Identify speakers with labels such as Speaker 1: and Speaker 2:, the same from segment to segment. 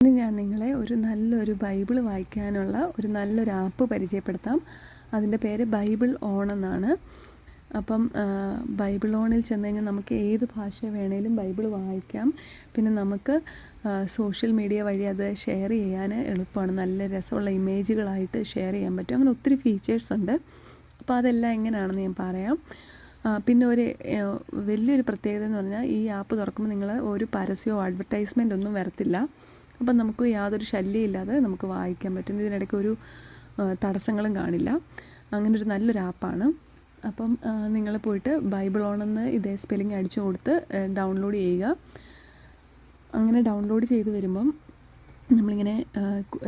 Speaker 1: ഇന്ന് ഞാൻ നിങ്ങളെ ഒരു നല്ലൊരു ബൈബിൾ വായിക്കാനുള്ള ഒരു നല്ലൊരു ആപ്പ് പരിചയപ്പെടുത്താം. അതിൻ്റെ പേര് ബൈബിൾ ഓൺ എന്നാണ്. അപ്പം ബൈബിൾ ഓണിൽ ചെന്ന് കഴിഞ്ഞാൽ നമുക്ക് ഏത് ഭാഷ വേണേലും ബൈബിൾ വായിക്കാം. പിന്നെ നമുക്ക് സോഷ്യൽ മീഡിയ വഴി അത് ഷെയർ ചെയ്യാൻ എളുപ്പമാണ്. നല്ല രസമുള്ള ഇമേജുകളായിട്ട് ഷെയർ ചെയ്യാൻ പറ്റും. അങ്ങനെ ഒത്തിരി ഫീച്ചേഴ്സ് ഉണ്ട്. അപ്പോൾ അതെല്ലാം എങ്ങനെയാണെന്ന് ഞാൻ പറയാം. പിന്നെ വലിയൊരു പ്രത്യേകത എന്ന് പറഞ്ഞാൽ ഈ ആപ്പ് തുറക്കുമ്പോൾ നിങ്ങൾ ഒരു പരസ്യമോ അഡ്വർടൈസ്മെൻ്റ് ഒന്നും വരത്തില്ല. അപ്പം നമുക്ക് യാതൊരു ശല്യമില്ലാതെ നമുക്ക് വായിക്കാൻ പറ്റും. ഇതിനിടയ്ക്ക് ഒരു തടസ്സങ്ങളും കാണില്ല. അങ്ങനൊരു നല്ലൊരു ആപ്പാണ്. അപ്പം നിങ്ങൾ പോയിട്ട് ബൈബിൾ ഓണെന്ന് ഇതേ സ്പെല്ലിംഗ് അടിച്ചു കൊടുത്ത് ഡൗൺലോഡ് ചെയ്യുക. അങ്ങനെ ഡൗൺലോഡ് ചെയ്ത് വരുമ്പം നമ്മളിങ്ങനെ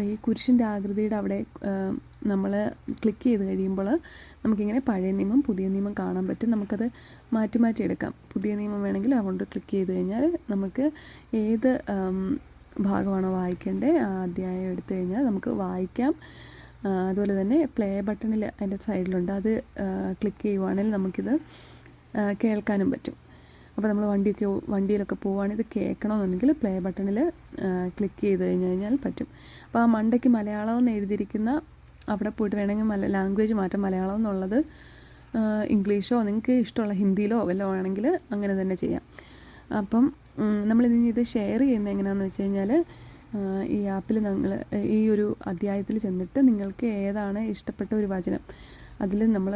Speaker 1: ഈ കുരിശിൻ്റെ ആകൃതിയുടെ അവിടെ നമ്മൾ ക്ലിക്ക് ചെയ്ത് കഴിയുമ്പോൾ നമുക്കിങ്ങനെ പഴയ നിയമം പുതിയ നിയമം കാണാൻ പറ്റും. നമുക്കത് മാറ്റി എടുക്കാം. പുതിയ നിയമം വേണമെങ്കിൽ അതുകൊണ്ട് ക്ലിക്ക് ചെയ്ത് കഴിഞ്ഞാൽ നമുക്ക് ഏത് ഭാഗമാണോ വായിക്കേണ്ടത് ആ അധ്യായം എടുത്തു കഴിഞ്ഞാൽ നമുക്ക് വായിക്കാം. അതുപോലെ തന്നെ പ്ലേ ബട്ടണിൽ അതിൻ്റെ സൈഡിലുണ്ട്. അത് ക്ലിക്ക് ചെയ്യുവാണെങ്കിൽ നമുക്കിത് കേൾക്കാനും പറ്റും. അപ്പോൾ നമ്മൾ വണ്ടിയിലൊക്കെ പോവുകയാണെങ്കിൽ ഇത് കേൾക്കണമെന്നുണ്ടെങ്കിൽ പ്ലേ ബട്ടണിൽ ക്ലിക്ക് ചെയ്ത് കഴിഞ്ഞാൽ പറ്റും. അപ്പോൾ ആ മണ്ടയ്ക്ക് മലയാളം എന്ന് എഴുതിയിരിക്കുന്ന അവിടെ പോയിട്ട് വേണമെങ്കിൽ ലാംഗ്വേജ് മാറ്റാം. മലയാളം എന്നുള്ളത് ഇംഗ്ലീഷോ നിങ്ങൾക്ക് ഇഷ്ടമുള്ള ഹിന്ദിയിലോ വല്ലതും ആണെങ്കിൽ അങ്ങനെ തന്നെ ചെയ്യാം. അപ്പം നമ്മളിനി ഇത് ഷെയർ ചെയ്യുന്നത് എങ്ങനെയാണെന്ന് വെച്ച് കഴിഞ്ഞാൽ ഈ ആപ്പിൽ ഈ ഒരു അധ്യായത്തിൽ ചെന്നിട്ട് നിങ്ങൾക്ക് ഏതാണ് ഇഷ്ടപ്പെട്ട ഒരു വചനം അതിൽ നമ്മൾ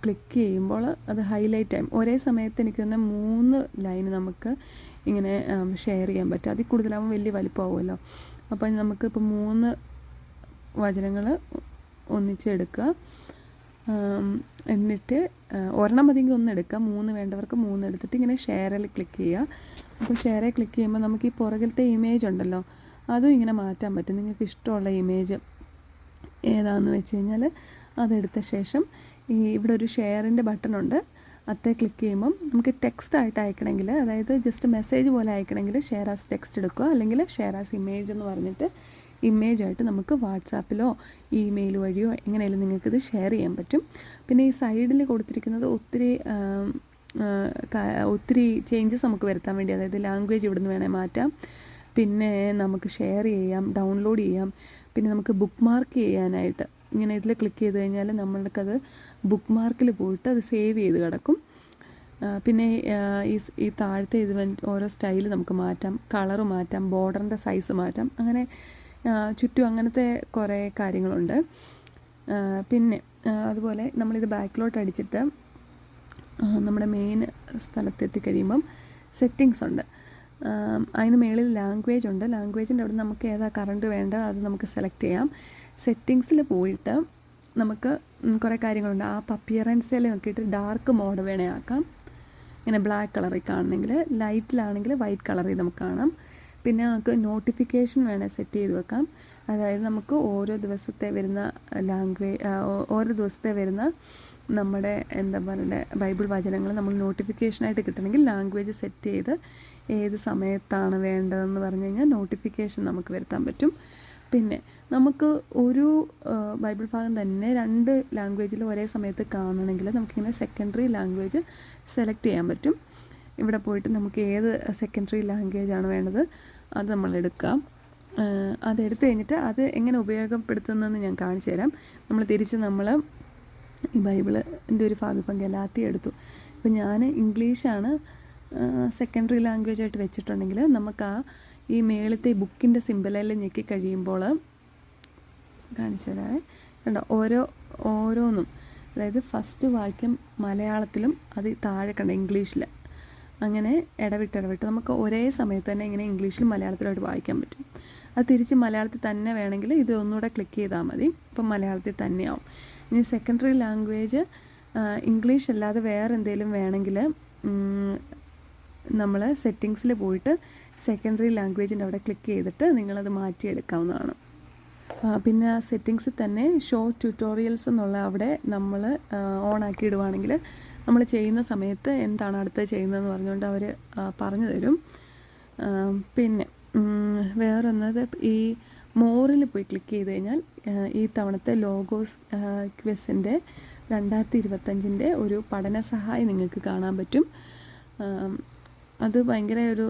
Speaker 1: ക്ലിക്ക് ചെയ്യുമ്പോൾ അത് ഹൈലൈറ്റ് ആയും ഒരേ സമയത്ത് എനിക്കൊന്ന് 3 ലൈൻ നമുക്ക് ഇങ്ങനെ ഷെയർ ചെയ്യാൻ പറ്റും. അതിൽ കൂടുതലാകുമ്പോൾ വലിയ വലിപ്പമാവുമല്ലോ. അപ്പം നമുക്കിപ്പോൾ 3 വചനങ്ങൾ ഒന്നിച്ചെടുക്കുക. എന്നിട്ട് ഒരെണ്ണം മതിയെങ്കിൽ 1 എടുക്കുക. 3 വേണ്ടവർക്ക് 3 എടുത്തിട്ട് ഇങ്ങനെ ഷെയറിൽ ക്ലിക്ക് ചെയ്യുക. അപ്പോൾ ഷെയറിൽ ക്ലിക്ക് ചെയ്യുമ്പോൾ നമുക്ക് ഈ പുറകിലത്തെ ഇമേജ് ഉണ്ടല്ലോ അതും ഇങ്ങനെ മാറ്റാൻ പറ്റും. നിങ്ങൾക്ക് ഇഷ്ടമുള്ള ഇമേജ് ഏതാണെന്ന് വെച്ച് കഴിഞ്ഞാൽ അതെടുത്ത ശേഷം ഇവിടെ ഒരു ഷെയറിൻ്റെ ബട്ടണുണ്ട്. അത് ക്ലിക്ക് ചെയ്യുമ്പം നമുക്ക് ടെക്സ്റ്റ് ആയിട്ട് അയക്കണമെങ്കിൽ, അതായത് ജസ്റ്റ് മെസ്സേജ് പോലെ അയക്കണമെങ്കിൽ ഷെയർ ആസ് ടെക്സ്റ്റ് എടുക്കുക. അല്ലെങ്കിൽ ഷെയർ ആസ് ഇമേജ് എന്ന് പറഞ്ഞിട്ട് ഇമേജായിട്ട് നമുക്ക് വാട്സാപ്പിലോ ഇമെയിൽ വഴിയോ എങ്ങനെയായാലും നിങ്ങൾക്കിത് ഷെയർ ചെയ്യാൻ പറ്റും. പിന്നെ ഈ സൈഡിൽ കൊടുത്തിരിക്കുന്നത് ഒത്തിരി ചേഞ്ചസ് നമുക്ക് വരുത്താൻ വേണ്ടി, അതായത് ലാംഗ്വേജ് ഇവിടുന്ന് വേണേൽ മാറ്റാം. പിന്നെ നമുക്ക് ഷെയർ ചെയ്യാം, ഡൗൺലോഡ് ചെയ്യാം. പിന്നെ നമുക്ക് ബുക്ക് മാർക്ക് ചെയ്യാനായിട്ട് ഇങ്ങനെ ഇതിൽ ക്ലിക്ക് ചെയ്ത് കഴിഞ്ഞാൽ നമ്മൾക്കത് ബുക്ക് മാർക്കിൽ പോയിട്ട് അത് സേവ് ചെയ്ത് കിടക്കും. പിന്നെ ഈ താഴത്തെ ഓരോ സ്റ്റൈൽ നമുക്ക് മാറ്റാം, കളറ് മാറ്റാം, ബോർഡറിൻ്റെ സൈസ് മാറ്റാം. അങ്ങനെ ചുറ്റും അങ്ങനത്തെ കുറേ കാര്യങ്ങളുണ്ട്. പിന്നെ അതുപോലെ നമ്മളിത് ബാക്കിലോട്ട് അടിച്ചിട്ട് നമ്മുടെ മെയിൻ സ്ഥലത്തെത്തി കഴിയുമ്പം സെറ്റിങ്സ് ഉണ്ട്. അതിന് മുകളിൽ ലാംഗ്വേജ് ഉണ്ട്. ലാംഗ്വേജിൻ്റെ അവിടെ നമുക്ക് ഏതാ കറണ്ട് വേണ്ടത് അത് നമുക്ക് സെലക്ട് ചെയ്യാം. സെറ്റിങ്സിൽ പോയിട്ട് നമുക്ക് കുറേ കാര്യങ്ങളുണ്ട്. ആ അപ്പിയറൻസിൽ നോക്കിയിട്ട് ഡാർക്ക് മോഡ് വേണേ ആക്കാം. ഇങ്ങനെ ബ്ലാക്ക് കളറിൽ കാണണമെങ്കിൽ, ലൈറ്റിലാണെങ്കിൽ വൈറ്റ് കളറിൽ നമുക്ക് കാണാം. പിന്നെ നമുക്ക് നോട്ടിഫിക്കേഷൻ വേണേൽ സെറ്റ് ചെയ്ത് വെക്കാം. അതായത് നമുക്ക് ഓരോ ദിവസത്തെ വരുന്ന നമ്മുടെ എന്താ പറയുക ബൈബിൾ വചനങ്ങൾ നമ്മൾ നോട്ടിഫിക്കേഷനായിട്ട് കിട്ടണമെങ്കിൽ ലാംഗ്വേജ് സെറ്റ് ചെയ്ത് ഏത് സമയത്താണ് വേണ്ടതെന്ന് പറഞ്ഞു കഴിഞ്ഞാൽ നോട്ടിഫിക്കേഷൻ നമുക്ക് വരുത്താൻ പറ്റും. പിന്നെ നമുക്ക് ഒരു ബൈബിൾ ഭാഗം തന്നെ 2 ലാംഗ്വേജിൽ ഒരേ സമയത്ത് കാണണമെങ്കിൽ നമുക്കിങ്ങനെ സെക്കൻഡറി ലാംഗ്വേജ് സെലക്ട് ചെയ്യാൻ പറ്റും. ഇവിടെ പോയിട്ട് നമുക്ക് ഏത് സെക്കൻഡറി ലാംഗ്വേജാണ് വേണ്ടത് അത് നമ്മൾ എടുക്കാം. അതെടുത്ത് കഴിഞ്ഞിട്ട് അത് എങ്ങനെ ഉപയോഗപ്പെടുത്തുന്നതെന്ന് ഞാൻ കാണിച്ചു തരാം. നമ്മൾ ഈ ബൈബിളിൻ്റെ ഒരു ഭാഗം ഇപ്പം ഗലാത്യ എടുത്തു. ഇപ്പം ഞാൻ ഇംഗ്ലീഷാണ് സെക്കൻഡറി ലാംഗ്വേജായിട്ട് വെച്ചിട്ടുണ്ടെങ്കിൽ നമുക്ക് ഈ മേളത്തെ ബുക്കിൻ്റെ സിമ്പലെല്ലാം ഞെക്കി കഴിയുമ്പോൾ കാണിച്ചു തരാവേ. കണ്ടോ ഓരോന്നും, അതായത് ഫസ്റ്റ് വാക്യം മലയാളത്തിലും അത് താഴെ കണ്ട ഇംഗ്ലീഷിൽ, അങ്ങനെ ഇടവിട്ട് നമുക്ക് ഒരേ സമയത്ത് തന്നെ ഇങ്ങനെ ഇംഗ്ലീഷിലും മലയാളത്തിലായിട്ട് വായിക്കാൻ പറ്റും. അത് തിരിച്ച് മലയാളത്തിൽ തന്നെ വേണമെങ്കിൽ ഇത് ഒന്നുകൂടെ ക്ലിക്ക് ചെയ്താൽ മതി. ഇപ്പം മലയാളത്തിൽ തന്നെയാവും. ഇനി സെക്കൻഡറി ലാംഗ്വേജ് ഇംഗ്ലീഷ് അല്ലാതെ വേറെ എന്തെങ്കിലും വേണമെങ്കിൽ നമ്മൾ സെറ്റിങ്സിൽ പോയിട്ട് സെക്കൻഡറി ലാംഗ്വേജിൻ്റെ അവിടെ ക്ലിക്ക് ചെയ്തിട്ട് നിങ്ങളത് മാറ്റിയെടുക്കാവുന്നതാണ്. പിന്നെ സെറ്റിങ്സിൽ തന്നെ ഷോ ട്യൂട്ടോറിയൽസ് എന്നുള്ള അവിടെ നമ്മൾ ഓണാക്കി ഇടുവാണെങ്കിൽ നമ്മൾ ചെയ്യുന്ന സമയത്ത് എന്താണ് അടുത്ത് ചെയ്യുന്നതെന്ന് പറഞ്ഞുകൊണ്ട് അവർ പറഞ്ഞു തരും. പിന്നെ വേറൊന്നത് ഈ മോറിൽ പോയി ക്ലിക്ക് ചെയ്ത് കഴിഞ്ഞാൽ ഈ തവണത്തെ ലോഗോസ് ക്വിസിൻ്റെ 2025 ഒരു പഠന സഹായി നിങ്ങൾക്ക് കാണാൻ പറ്റും. അത് ഭയങ്കര ഒരു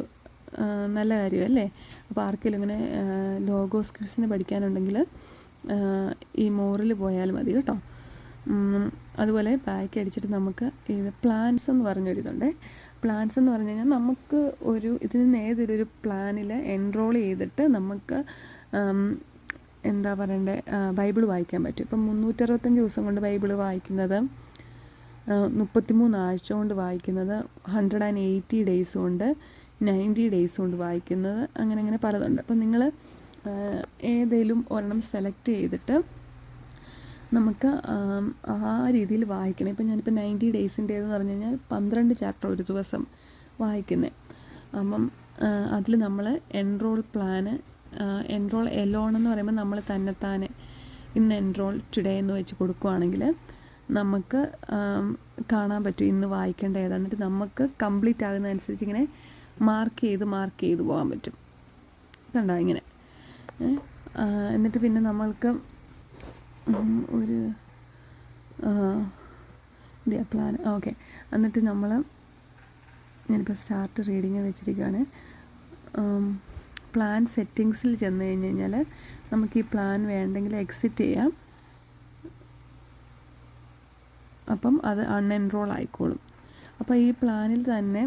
Speaker 1: നല്ല കാര്യമല്ലേ. അപ്പോൾ ആർക്കെങ്കിലും ഇങ്ങനെ ലോഗോസ് കിഡ്സിന് പഠിക്കാനുണ്ടെങ്കിൽ ഈ മോറിൽ പോയാൽ മതി കേട്ടോ. അതുപോലെ ബാക്ക് അടിച്ചിട്ട് നമുക്ക് ഇത് പ്ലാൻസ് എന്ന് പറഞ്ഞൊരിതുണ്ട്. പ്ലാൻസ് എന്ന് പറഞ്ഞു കഴിഞ്ഞാൽ നമുക്ക് ഇതിൽ നിന്ന് ഏതൊരു പ്ലാനിൽ എൻറോൾ ചെയ്തിട്ട് നമുക്ക് എന്താ പറയണ്ടേ, ബൈബിൾ വായിക്കാൻ പറ്റും. ഇപ്പം 365 ദിവസം കൊണ്ട് ബൈബിൾ വായിക്കുന്നത്, 33 ആഴ്ച കൊണ്ട് വായിക്കുന്നത്, 180 ഡേയ്സ് കൊണ്ട്, 90 ഡേയ്സ് കൊണ്ട് വായിക്കുന്നത്, അങ്ങനെ പലതുണ്ട്. അപ്പം നിങ്ങൾ ഏതെങ്കിലും ഒരെണ്ണം സെലക്ട് ചെയ്തിട്ട് നമുക്ക് ആ രീതിയിൽ വായിക്കണം. ഇപ്പം ഞാനിപ്പോൾ 90 ഡേയ്സിൻ്റേതെന്ന് പറഞ്ഞു കഴിഞ്ഞാൽ 12 ചാപ്റ്റർ ഒരു ദിവസം വായിക്കുന്നത്. അപ്പം അതിൽ നമ്മൾ എൻറോൾ എലോൺ എന്ന് പറയുമ്പോൾ നമ്മൾ തന്നെത്താനെ ഇന്ന് എൻറോൾ ടുഡേ എന്ന് വെച്ച് കൊടുക്കുകയാണെങ്കിൽ നമുക്ക് കാണാൻ പറ്റും ഇന്ന് വായിക്കേണ്ട ഏതാണ്. എന്നിട്ട് നമുക്ക് കംപ്ലീറ്റ് ആകുന്നതനുസരിച്ച് ഇങ്ങനെ മാർക്ക് ചെയ്ത് പോകാൻ പറ്റും. കണ്ടോ ഇങ്ങനെ. എന്നിട്ട് പിന്നെ നമ്മൾക്ക് ഒരു പ്ലാൻ ഓക്കെ. എന്നിട്ട് ഞാനിപ്പോൾ സ്റ്റാർട്ട് റീഡിങ് വെച്ചിരിക്കുകയാണ്. പ്ലാൻ സെറ്റിങ്സിൽ ചെന്ന് കഴിഞ്ഞാൽ നമുക്ക് ഈ പ്ലാൻ വേണ്ടെങ്കിൽ എക്സിറ്റ് ചെയ്യാം. അപ്പം അത് അൺഎൻറോൾ ആയിക്കോളും. അപ്പോൾ ഈ പ്ലാനിൽ തന്നെ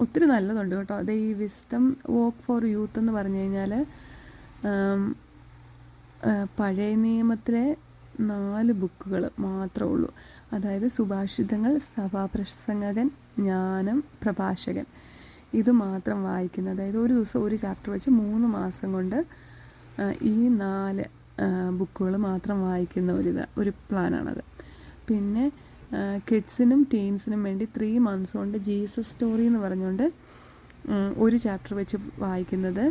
Speaker 1: ഒത്തിരി നല്ലതുണ്ട് കേട്ടോ. അത് ഈ വിസ്ഡം വോക്ക് ഫോർ യൂത്ത് എന്ന് പറഞ്ഞു കഴിഞ്ഞാൽ പഴയ നിയമത്തിലെ 4 ബുക്കുകൾ മാത്രമേ ഉള്ളൂ. അതായത് സുഭാഷിതങ്ങൾ, സഭാപ്രസംഗകൻ, ജ്ഞാനം, പ്രഭാഷകൻ, ഇത് മാത്രം വായിക്കുന്നത്. അതായത് ഒരു ദിവസം ഒരു ചാപ്റ്റർ വെച്ച് 3 മാസം കൊണ്ട് ഈ 4 ബുക്കുകൾ മാത്രം വായിക്കുന്ന ഒരു പ്ലാനാണത്. പിന്നെ കിഡ്സിനും ടീൻസിനും വേണ്ടി 3 മന്ത്സ് കൊണ്ട് ജീസസ് സ്റ്റോറി എന്ന് പറഞ്ഞുകൊണ്ട് ഒരു ചാപ്റ്റർ വെച്ച് വായിക്കുന്നത്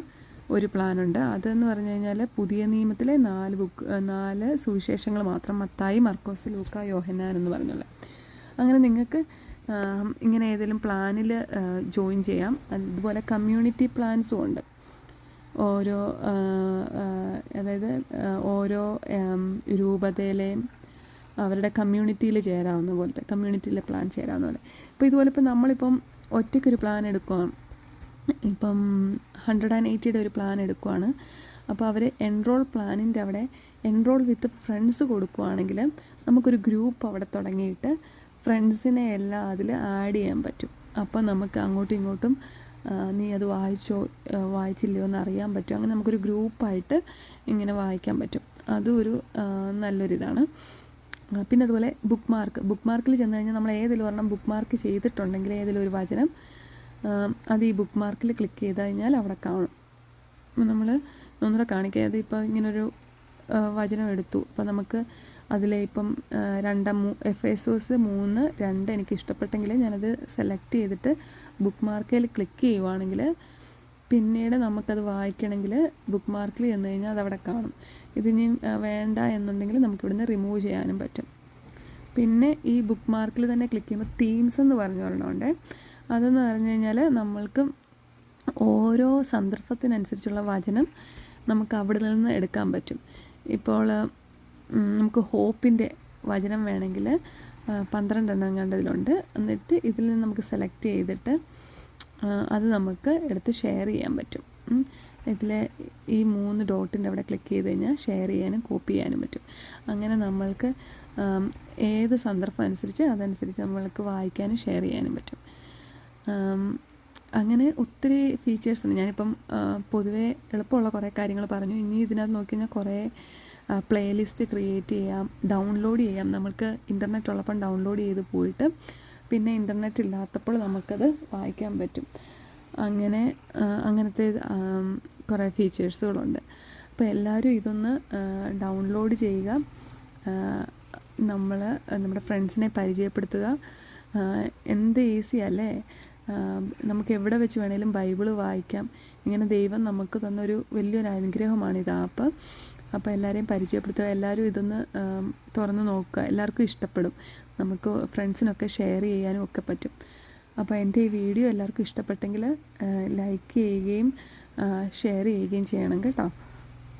Speaker 1: ഒരു പ്ലാനുണ്ട്. അതെന്ന് പറഞ്ഞു കഴിഞ്ഞാൽ പുതിയ നിയമത്തിലെ 4 സുവിശേഷങ്ങൾ മാത്രം, മത്തായി, മർക്കോസ്, ലൂക്ക, യോഹന്നാൻ എന്ന് പറഞ്ഞുള്ള. അങ്ങനെ നിങ്ങൾക്ക് ഇങ്ങനെ ഏതെങ്കിലും പ്ലാനിൽ ജോയിൻ ചെയ്യാം. അതുപോലെ കമ്മ്യൂണിറ്റി പ്ലാൻസും ഉണ്ട്. അതായത് ഓരോ രൂപതയിലെയും അവരുടെ കമ്മ്യൂണിറ്റിയിൽ ചേരാവുന്ന പോലത്തെ കമ്മ്യൂണിറ്റിയിലെ പ്ലാൻ ചേരാവുന്ന പോലെ. ഇപ്പോൾ ഇതുപോലെ നമ്മളിപ്പം ഒറ്റയ്ക്കൊരു പ്ലാൻ എടുക്കുകയാണ്, ഇപ്പം 180 ഒരു പ്ലാൻ എടുക്കുകയാണ്. അപ്പോൾ അവർ എൻറോൾ പ്ലാനിൻ്റെ അവിടെ എൻറോൾ വിത്ത് ഫ്രണ്ട്സ് കൊടുക്കുകയാണെങ്കിൽ നമുക്കൊരു ഗ്രൂപ്പ് അവിടെ തുടങ്ങിയിട്ട് ഫ്രണ്ട്സിനെ എല്ലാം അതിൽ ആഡ് ചെയ്യാൻ പറ്റും. അപ്പോൾ നമുക്ക് അങ്ങോട്ടും ഇങ്ങോട്ടും നീ അത് വായിച്ചില്ലയോ എന്ന് അറിയാൻ പറ്റും. അങ്ങനെ നമുക്കൊരു ഗ്രൂപ്പായിട്ട് ഇങ്ങനെ വായിക്കാൻ പറ്റും. അതും ഒരു നല്ലൊരിതാണ്. പിന്നെ അതുപോലെ ബുക്ക് മാർക്കിൽ ചെന്ന് കഴിഞ്ഞാൽ നമ്മൾ ഏതെങ്കിലും ഒരെണ്ണം ബുക്ക് മാർക്ക് ചെയ്തിട്ടുണ്ടെങ്കിൽ ഏതെങ്കിലും ഒരു വചനം അത് ഈ ബുക്ക് മാർക്കിൽ ക്ലിക്ക് ചെയ്ത് കഴിഞ്ഞാൽ അവിടെ കാണും. നമ്മൾ ഒന്നുകൂടെ കാണിക്കാതെ ഇപ്പോൾ ഇങ്ങനൊരു വചനം എടുത്തു. അപ്പോൾ നമുക്ക് അതിലെ ഇപ്പം എഫേസോസ് 3:2 എനിക്ക് ഇഷ്ടപ്പെട്ടെങ്കിൽ ഞാനത് സെലക്ട് ചെയ്തിട്ട് ബുക്ക് മാർക്കിൽ ക്ലിക്ക് ചെയ്യുവാണെങ്കിൽ പിന്നീട് നമുക്കത് വായിക്കണമെങ്കിൽ ബുക്ക് മാർക്കിൽ ചെന്ന് കഴിഞ്ഞാൽ അതവിടെ കാണും. ഇതിനി വേണ്ട എന്നുണ്ടെങ്കിൽ നമുക്കിവിടുന്ന് റിമൂവ് ചെയ്യാനും പറ്റും. പിന്നെ ഈ ബുക്ക് മാർക്കിൽ തന്നെ ക്ലിക്ക് ചെയ്യുമ്പോൾ തീംസ് എന്ന് പറഞ്ഞ ഒരെണ്ണമുണ്ട്. അതെന്ന് പറഞ്ഞു കഴിഞ്ഞാൽ നമ്മൾക്ക് ഓരോ സന്ദർഭത്തിനനുസരിച്ചുള്ള വചനം നമുക്ക് അവിടെ നിന്ന് എടുക്കാൻ പറ്റും. ഇപ്പോൾ നമുക്ക് ഹോപ്പിൻ്റെ വചനം വേണമെങ്കിൽ 12 എണ്ണം കണ്ടതിലുണ്ട്. എന്നിട്ട് ഇതിൽ നിന്ന് നമുക്ക് സെലക്ട് ചെയ്തിട്ട് അത് നമുക്ക് എടുത്ത് ഷെയർ ചെയ്യാൻ പറ്റും. ഇതിലെ ഈ 3 ഡോട്ടിൻ്റെ അവിടെ ക്ലിക്ക് ചെയ്ത് കഴിഞ്ഞാൽ ഷെയർ ചെയ്യാനും കോപ്പി ചെയ്യാനും പറ്റും. അങ്ങനെ നമ്മൾക്ക് ഏത് സന്ദർഭം അനുസരിച്ച് അതനുസരിച്ച് നമ്മൾക്ക് വായിക്കാനും ഷെയർ ചെയ്യാനും പറ്റും. അങ്ങനെ ഒത്തിരി ഫീച്ചേഴ്സ് ഉണ്ട്. ഞാനിപ്പം പൊതുവേ എളുപ്പമുള്ള കുറേ കാര്യങ്ങൾ പറഞ്ഞു. ഇനി ഇതിനകത്ത് നോക്കി കഴിഞ്ഞാൽ കുറേ പ്ലേലിസ്റ്റ് ക്രിയേറ്റ് ചെയ്യാം, ഡൗൺലോഡ് ചെയ്യാം. നമുക്ക് ഇൻ്റർനെറ്റ് ഉള്ളപ്പം ഡൗൺലോഡ് ചെയ്ത് പോയിട്ട് പിന്നെ ഇൻ്റർനെറ്റ് ഇല്ലാത്തപ്പോൾ നമുക്കത് വായിക്കാൻ പറ്റും. അങ്ങനത്തെ കുറേ ഫീച്ചേഴ്സുകളുണ്ട്. അപ്പോൾ എല്ലാവരും ഇതൊന്ന് ഡൗൺലോഡ് ചെയ്യുക, നമ്മുടെ ഫ്രണ്ട്സിനെ പരിചയപ്പെടുത്തുക. എന്ത് ഈസി അല്ലേ. നമുക്ക് എവിടെ വെച്ച് വേണേലും ബൈബിള് വായിക്കാം. ഇങ്ങനെ ദൈവം നമുക്ക് തന്നൊരു വലിയൊരു അനുഗ്രഹമാണിത് ആപ്പ്. അപ്പോൾ എല്ലാവരെയും പരിചയപ്പെടുത്തുക. എല്ലാവരും ഇതൊന്ന് തുറന്ന് നോക്കുക. എല്ലാവർക്കും ഇഷ്ടപ്പെടും. നമുക്ക് ഫ്രണ്ട്സിനൊക്കെ ഷെയർ ചെയ്യാനും ഒക്കെ പറ്റും. അപ്പോൾ എൻ്റെ ഈ വീഡിയോ എല്ലാവർക്കും ഇഷ്ടപ്പെട്ടെങ്കിൽ ലൈക്ക് ചെയ്യുകയും ഷെയർ ചെയ്യുകയും ചെയ്യണം കേട്ടോ.